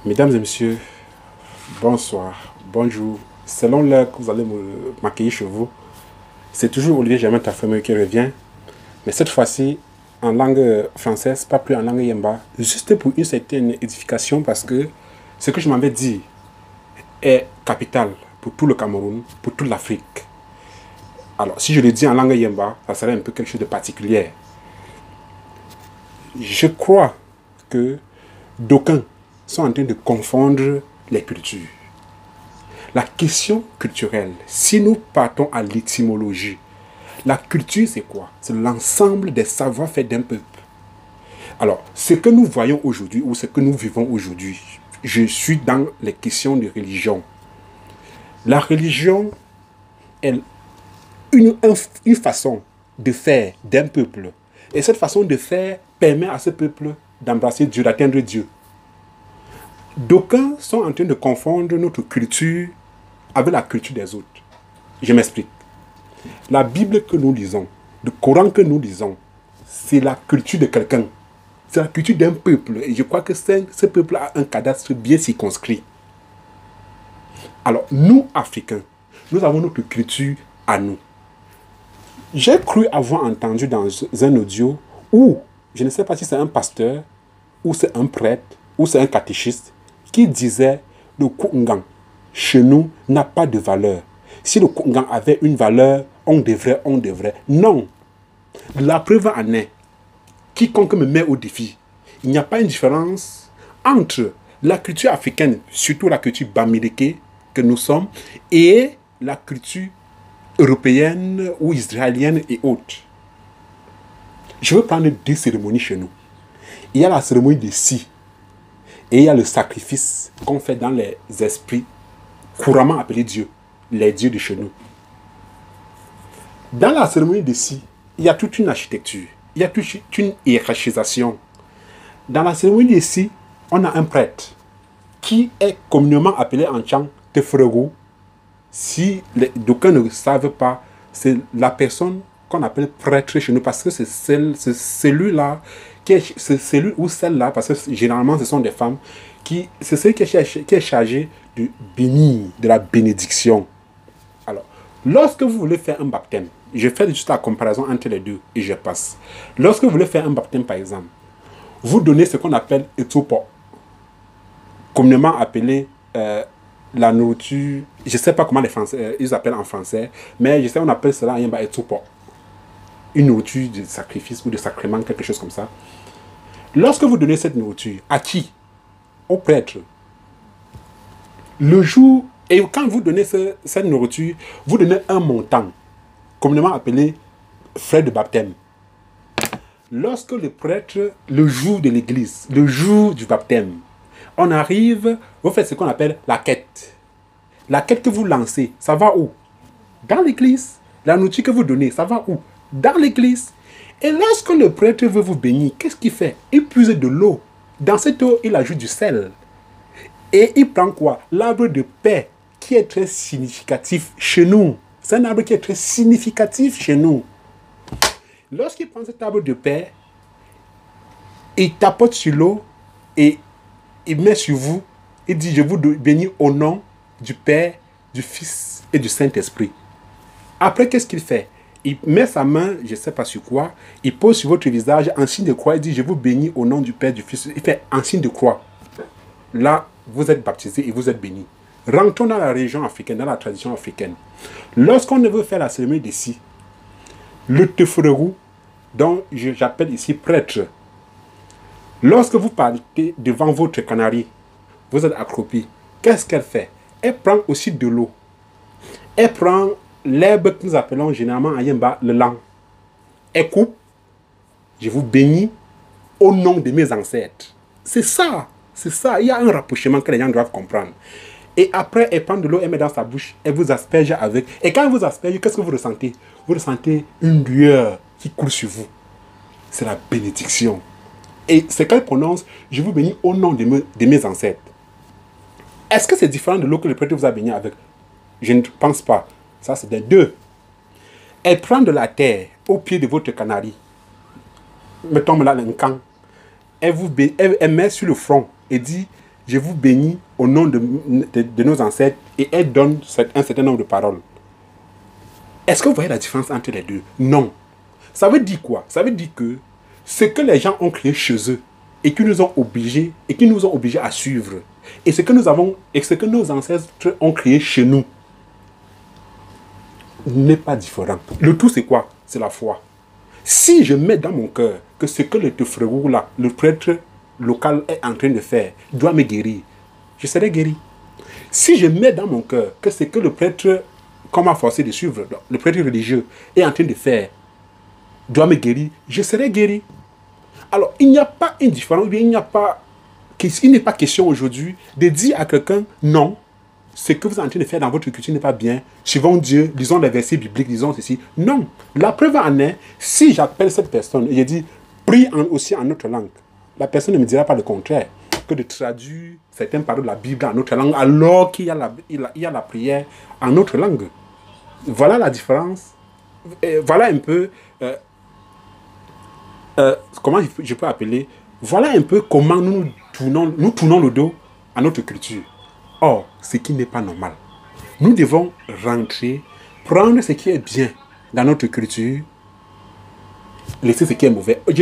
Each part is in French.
Mesdames et messieurs, bonsoir, bonjour. Selon l'heure que vous allez m'accueillir chez vous, c'est toujours Olivier Germain Tafemeux qui revient, mais cette fois-ci en langue française, pas plus en langue yemba, juste pour une certaine édification, parce que ce que je m'avais dit est capital pour tout le Cameroun, pour toute l'Afrique. Alors, si je le dis en langue yemba, ça serait un peu quelque chose de particulier. Je crois que d'aucuns sont en train de confondre les cultures. La question culturelle, si nous partons à l'étymologie, la culture c'est quoi? C'est l'ensemble des savoir-faire d'un peuple. Alors, ce que nous voyons aujourd'hui ou ce que nous vivons aujourd'hui, je suis dans les questions de religion. La religion est une façon de faire d'un peuple. Et cette façon de faire permet à ce peuple d'embrasser Dieu, d'atteindre Dieu. D'aucuns sont en train de confondre notre culture avec la culture des autres. Je m'explique. La Bible que nous lisons, le Coran que nous lisons, c'est la culture de quelqu'un. C'est la culture d'un peuple. Et je crois que ce peuple a un cadastre bien circonscrit. Alors, nous, Africains, nous avons notre culture à nous. J'ai cru avoir entendu dans un audio où, je ne sais pas si c'est un pasteur, ou c'est un prêtre, ou c'est un catéchiste, qui disait le Koungan, chez nous, n'a pas de valeur. Si le Koungan avait une valeur, on devrait. Non. La preuve en est, quiconque me met au défi, il n'y a pas une différence entre la culture africaine, surtout la culture bamileke que nous sommes, et la culture européenne ou israélienne et autres. Je veux prendre deux cérémonies chez nous. Il y a la cérémonie de Si, et il y a le sacrifice qu'on fait dans les esprits couramment appelés dieux, les dieux de chez nous. Dans la cérémonie de Si, il y a toute une architecture, il y a toute une hiérarchisation. Dans la cérémonie de Si, on a un prêtre qui est communément appelé en chant Tefrego. Si d'aucuns ne savent pas, c'est la personne qu'on appelle prêtre chez nous, parce que c'est celui-là, c'est celui ou celle-là, parce que généralement ce sont des femmes, c'est celui qui est chargé de bénir, de la bénédiction. Alors, lorsque vous voulez faire un baptême, je fais juste la comparaison entre les deux et je passe. Lorsque vous voulez faire un baptême, par exemple, vous donnez ce qu'on appelle etopo, communément appelé la nourriture, je ne sais pas comment les Français, ils appellent en français, mais je sais qu'on appelle cela un etopo. Une nourriture de sacrifice ou de sacrement, quelque chose comme ça. Lorsque vous donnez cette nourriture, à qui? Au prêtre. Le jour, et quand vous donnez cette nourriture, vous donnez un montant, communément appelé frais de baptême. Lorsque le prêtre, le jour de l'église, le jour du baptême, on arrive, vous faites ce qu'on appelle la quête. La quête que vous lancez, ça va où? Dans l'église. La nourriture que vous donnez, ça va où? Dans l'église. Et lorsque le prêtre veut vous bénir, qu'est-ce qu'il fait? Il puise de l'eau. Dans cette eau, il ajoute du sel. Et il prend quoi? L'arbre de paix, qui est très significatif chez nous. C'est un arbre qui est très significatif chez nous. Lorsqu'il prend cet arbre de paix, il tapote sur l'eau et il met sur vous. Il dit, je vous bénis au nom du Père, du Fils et du Saint-Esprit. Après, qu'est-ce qu'il fait? Il met sa main, je ne sais pas sur quoi, il pose sur votre visage en signe de croix, il dit, je vous bénis au nom du Père, du Fils. Il fait en signe de croix. Là, vous êtes baptisé et vous êtes béni. Rentrons dans la région africaine, dans la tradition africaine. Lorsqu'on veut faire la cérémonie d'ici, le tefrerou, dont j'appelle ici prêtre, lorsque vous partez devant votre canarie, vous êtes accroupi, qu'est-ce qu'elle fait? Elle prend aussi de l'eau. Elle prend l'herbe que nous appelons généralement en Yemba le lin. Elle coupe. Je vous bénis au nom de mes ancêtres. C'est ça. C'est ça. Il y a un rapprochement que les gens doivent comprendre. Et après, elle prend de l'eau, elle met dans sa bouche, elle vous asperge avec. Et quand elle vous asperge, qu'est-ce que vous ressentez? Vous ressentez une lueur qui coule sur vous. c'est la bénédiction. Et ce qu'elle prononce, je vous bénis au nom de mes ancêtres. Est-ce que c'est différent de l'eau que le prêtre vous a béni avec? Je ne pense pas. Ça, c'est des deux. Elle prend de la terre au pied de votre canari. Mettons là un camp. Elle met sur le front et dit, je vous bénis au nom de nos ancêtres, et elle donne un certain nombre de paroles. Est-ce que vous voyez la différence entre les deux? Non. Ça veut dire quoi? Ça veut dire que ce que les gens ont créé chez eux et qui nous ont obligés à suivre, et ce que nos ancêtres ont créé chez nous n'est pas différent. Le tout, c'est quoi? C'est la foi. Si je mets dans mon cœur que ce que le Tefrerou là, le prêtre local est en train de faire, doit me guérir, je serai guéri. Si je mets dans mon cœur que ce que le prêtre, qu'on m'a forcé de suivre, le prêtre religieux, est en train de faire, doit me guérir, je serai guéri. Alors, il n'y a pas une différence, il n'est pas question aujourd'hui de dire à quelqu'un, non, ce que vous êtes en train de faire dans votre culture n'est pas bien, suivons Dieu, lisons les versets bibliques, lisons ceci. Non, la preuve en est, si j'appelle cette personne et je dis, prie aussi en notre langue, la personne ne me dira pas le contraire, que de traduire certaines paroles de la Bible en notre langue, alors qu'il y a la prière en notre langue. Voilà la différence. Voilà un peu, comment je peux appeler, voilà un peu comment nous tournons le dos à notre culture. Or, ce qui n'est pas normal. Nous devons rentrer, prendre ce qui est bien dans notre culture, laisser ce qui est mauvais. On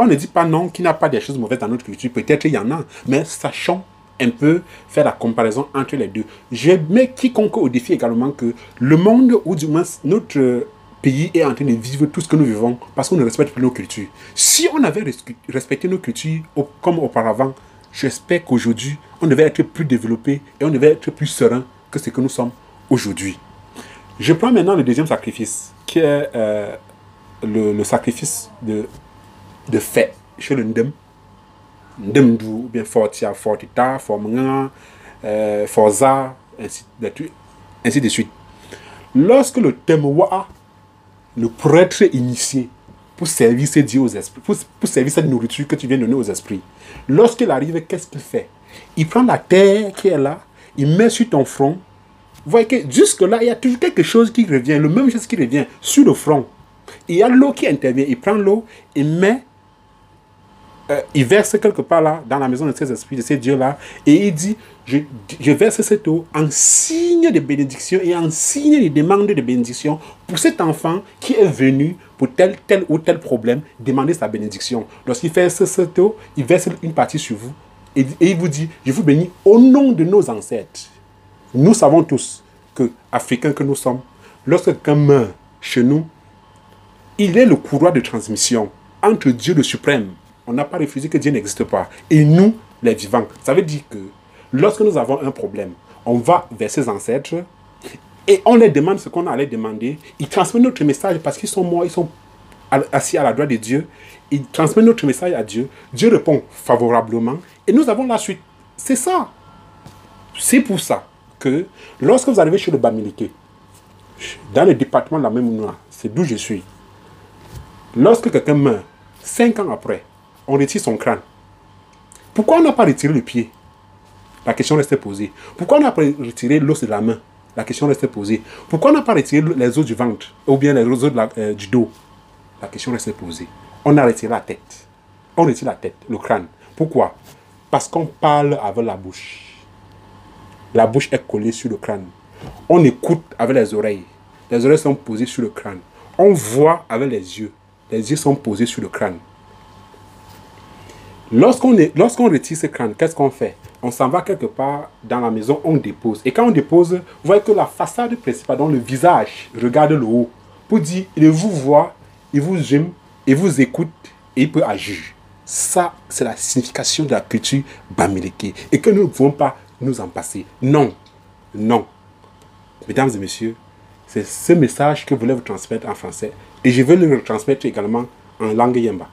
ne dit pas non, qu'il n'y a pas des choses mauvaises dans notre culture. Peut-être il y en a, mais sachons un peu faire la comparaison entre les deux. Je mets quiconque au défi également que le monde, ou du moins notre pays, est en train de vivre tout ce que nous vivons parce qu'on ne respecte plus nos cultures. Si on avait respecté nos cultures comme auparavant, j'espère qu'aujourd'hui, on devait être plus développé et on devait être plus serein que ce que nous sommes aujourd'hui. Je prends maintenant le deuxième sacrifice, qui est le sacrifice de fête chez le Ndem. Ndemdu, ou bien Fortia, Fortita, Formanga, Forza, ainsi de suite. Lorsque le Temoua, le prêtre initié, pour servir ces dieux aux esprits, pour servir cette nourriture que tu viens donner aux esprits. Lorsqu'il arrive, qu'est-ce qu'il fait? Il prend la terre qui est là, il met sur ton front. Vous voyez que jusque-là, il y a toujours quelque chose qui revient, le même chose qui revient sur le front. Il y a l'eau qui intervient, il prend l'eau, il met, il verse quelque part là, dans la maison de ces esprits, de ces dieux-là, et il dit, je verse cette eau en signe de bénédiction et en signe de demande de bénédiction pour cet enfant qui est venu pour tel ou tel problème, demander sa bénédiction. Lorsqu'il verse cette eau, il verse une partie sur vous et il vous dit, je vous bénis au nom de nos ancêtres. Nous savons tous que, Africains que nous sommes, lorsque quelqu'un meurt chez nous, il est le courroie de transmission entre Dieu le suprême. On n'a pas refusé que Dieu n'existe pas. Et nous, les vivants. Ça veut dire que lorsque nous avons un problème, on va vers ses ancêtres et on leur demande ce qu'on allait demander. Ils transmettent notre message parce qu'ils sont morts, ils sont assis à la droite de Dieu. Ils transmettent notre message à Dieu. Dieu répond favorablement et nous avons la suite. C'est ça. C'est pour ça que lorsque vous arrivez chez le Bamileke, dans le département de la Memouna, c'est d'où je suis, lorsque quelqu'un meurt, 5 ans après, on retire son crâne. Pourquoi on n'a pas retiré le pied? La question reste posée. Pourquoi on n'a pas retiré l'os de la main? La question reste posée. Pourquoi on n'a pas retiré les os du ventre? Ou bien les os du dos? La question reste posée. On a retiré la tête. On retire la tête, le crâne. Pourquoi? Parce qu'on parle avec la bouche. La bouche est collée sur le crâne. On écoute avec les oreilles. Les oreilles sont posées sur le crâne. On voit avec les yeux. Les yeux sont posés sur le crâne. Lorsqu'on retire ce crâne, qu'est-ce qu'on fait? On s'en va quelque part dans la maison, on dépose. Et quand on dépose, vous voyez que la façade principale, dans le visage, regarde le haut. Pour dire, il vous voit, il vous aime, il vous écoute et il peut agir. Ça, c'est la signification de la culture Bamileke. Et que nous ne pouvons pas nous en passer. Non. Non. Mesdames et messieurs, c'est ce message que je voulais vous transmettre en français. Et je veux le transmettre également en langue Yemba.